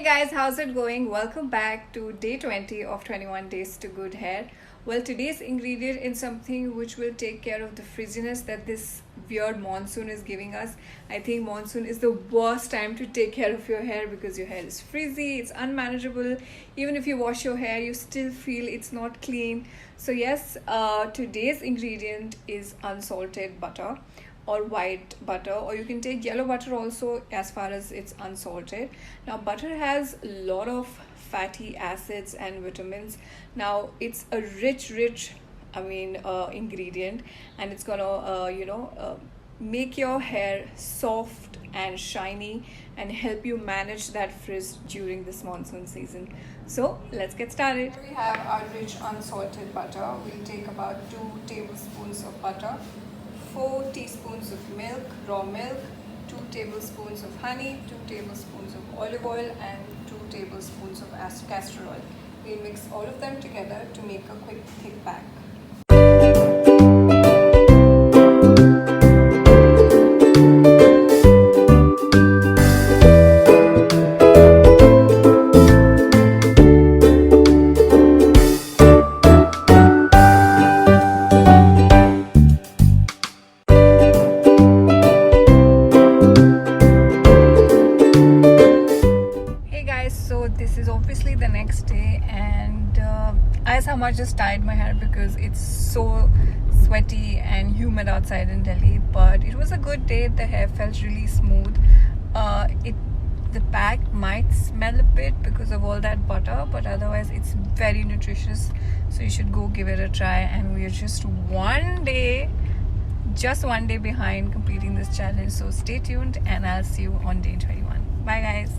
Guys, how's it going? Welcome back to day 20 of 21 days to good hair. Well, today's ingredient is something which will take care of the frizziness that this weird monsoon is giving us. I think monsoon is the worst time to take care of your hair because your hair is frizzy, it's unmanageable. Even if you wash your hair, you still feel it's not clean. So yes, today's ingredient is unsalted butter or white butter, or you can take yellow butter also as far as it's unsalted. Now butter has a lot of fatty acids and vitamins. Now it's a rich ingredient, and it's gonna make your hair soft and shiny and help you manage that frizz during this monsoon season. So let's get started. Here we have our rich unsalted butter. We'll take about 2 tablespoons of butter, 4 teaspoons of milk, raw milk, 2 tablespoons of honey, 2 tablespoons of olive oil, and 2 tablespoons of castor oil. We'll mix all of them together to make a quick thick pack. So this is obviously the next day, and I just tied my hair because it's so sweaty and humid outside in Delhi, but it was a good day. The hair felt really smooth. The pack might smell a bit because of all that butter, but otherwise it's very nutritious, so you should go give it a try. And we are just one day behind completing this challenge, so stay tuned and I'll see you on day 21. Bye guys.